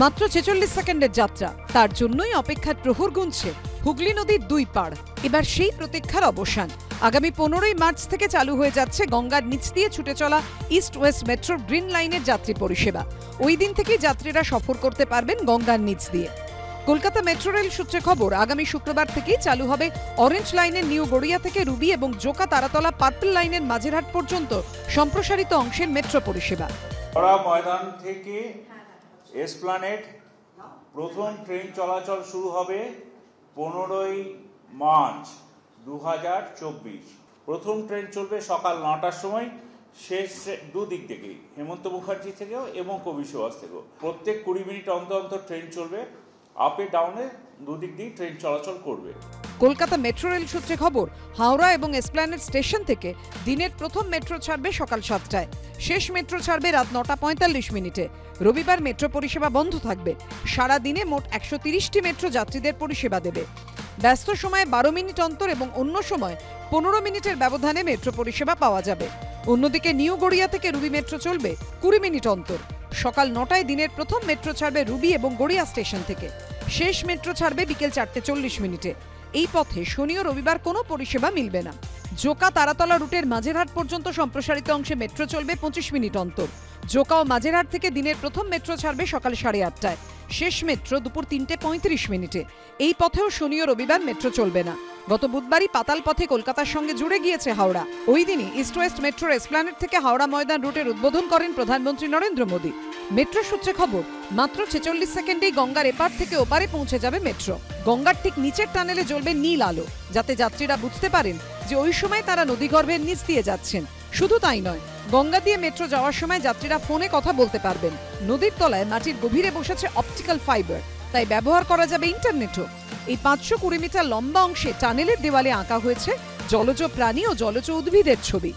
মাত্র ৪৬ সেকেন্ডের যাত্রা, তার জন্যই অপেক্ষার প্রহর গুনছে হুগলি নদীর দুই পাড়। এবার সেই প্রতীক্ষার অবসান। আগামী ১৫ই মার্চ থেকে চালু হয়ে যাচ্ছে গঙ্গার নিচ দিয়ে ছুটে চলা ইস্ট ওয়েস্ট মেট্রোর গ্রিন লাইনের যাত্রী পরিষেবা। ওই দিন থেকেই যাত্রীরা সফর করতে পারবেন গঙ্গার নিচ দিয়ে। কলকাতা মেট্রো রেল সূত্রে খবর, আগামী শুক্রবার থেকেই চালু হবে অরেঞ্জ লাইনের নিউ গড়িয়া থেকে রুবি এবং জোকা তারাতলা পার্পল লাইনের মাঝেরহাট পর্যন্ত সম্প্রসারিত অংশের মেট্রো পরিষেবা। ময়দান থেকে এসপ্ল্যানেড প্রথম ট্রেন চলাচল শুরু হবে 15ই মার্চ 2024। প্রথম ট্রেন চলবে সকাল 9টার সময়, শেষ দুদিক থেকেই, হেমন্ত মুখার্জি থেকেও এবং কবি সুভাষ থেকেও। প্রত্যেক 20 মিনিট অন্তর অন্তর ট্রেন চলবে, আপে ডাউনে দুদিক দিয়ে ট্রেন চলাচল করবে। কলকাতা মেট্রো রেল সূত্রে খবর, হাওড়া এবং এসপ্ল্যানেড স্টেশন থেকে দিনের প্রথম মেট্রো ছাড়বে সকাল 7টায়, শেষ মেট্রো ছাড়বে রাত 9টা 45 মিনিটে। রবিবার মেট্রো পরিষেবা বন্ধ থাকবে। সারা দিনে মোট 130টি মেট্রো যাত্রীদের পরিষেবা দেবে। ব্যস্ত সময়ে 12 মিনিট অন্তর এবং অন্য সময় 15 মিনিটের ব্যবধানে মেট্রো পরিষেবা পাওয়া যাবে। অন্যদিকে নিউ গড়িয়া থেকে রুবি মেট্রো চলবে 20 মিনিট অন্তর। সকাল 9টায় দিনের প্রথম মেট্রো ছাড়বে রুবি এবং গড়িয়া স্টেশন থেকে, শেষ মেট্রো ছাড়বে বিকেল 4টে 40 মিনিটে। এই পথে শনি ও রবিবার কোনো পরিষেবা মিলবে না। জোকা তারাতলা রুটের মাঝেরহাট পর্যন্ত সম্প্রসারিত অংশে মেট্রো চলবে 25 মিনিট অন্তর। জোকা ও মাঝেরহাট থেকে দিনের প্রথম মেট্রো ছাড়বে সকাল 8:30টায়, শেষ মেট্রো দুপুর 3টে 35 মিনিটে। এই পথেও শনি ও রবিবার মেট্রো চলবে না। গত বুধবারই পাতাল পথে কলকাতার সঙ্গে জুড়ে গিয়েছে হাওড়া। ওই দিনই ইস্ট ওয়েস্ট মেট্রোর এসপ্ল্যানেড থেকে হাওড়া ময়দান রুটের উদ্বোধন করেন প্রধানমন্ত্রী নরেন্দ্র মোদী। মেট্রো সূত্রে খবর, মাত্র 46 সেকেন্ডেই গঙ্গার এপার থেকে ওপারে পৌঁছে যাবে মেট্রো। গঙ্গার ঠিক নিচের টানেলে জ্বলবে নীল আলো, যাতে যাত্রীরা বুঝতে পারেন যে ওই সময় তারা নদীগর্ভের নিচ দিয়ে যাচ্ছেন। শুধু তাই নয়, গঙ্গা দিয়ে মেট্রো যাওয়ার সময় যাত্রীরা ফোনে কথা বলতে পারবেন। নদীর তলায় মাটির গভীরে বসেছে অপটিক্যাল ফাইবার, তাই ব্যবহার করা যাবে ইন্টারনেটও। এই 520 মিটার লম্বা অংশে টানেলের দেওয়ালে আঁকা হয়েছে জলজ প্রাণী ও জলজ উদ্ভিদের ছবি।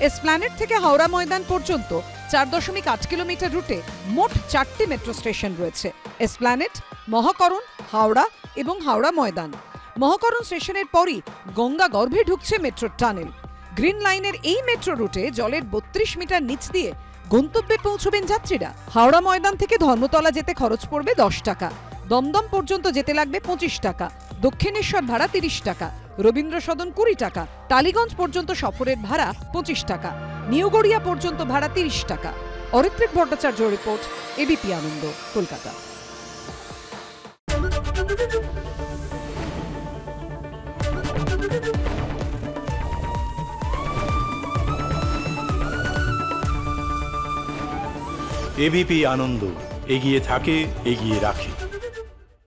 এসপ্ল্যানেড থেকে হাওড়া ময়দান পর্যন্ত 4.8 কিলোমিটার রুটে মোট 4টি মেট্রো স্টেশন রয়েছে: এসপ্ল্যানেড, মহাকরণ, হাওড়া এবং হাওড়া ময়দান। মহাকরণ স্টেশনের পরই গঙ্গা গর্ভে ঢুকছে মেট্রোর টানেল। গ্রিন লাইনের এই মেট্রো রুটে জলের 32 মিটার নিচ দিয়ে গন্তব্যে পৌঁছবেন যাত্রীরা। হাওড়া ময়দান থেকে ধর্মতলা যেতে খরচ পড়বে 10 টাকা, দমদম পর্যন্ত যেতে লাগবে 25 টাকা, দক্ষিণেশ্বর ভাড়া 30 টাকা, রবীন্দ্র সদন 20 টাকা, টালিগঞ্জ পর্যন্ত সফরের ভাড়া 25 টাকা, নিউ গড়িয়া পর্যন্ত ভাড়া 30 টাকা। অরিত্রিক ভট্টাচার্য রিপোর্ট, এবিপি আনন্দ, কলকাতা। এবিপি আনন্দ, এগিয়ে থাকে, এগিয়ে রাখে।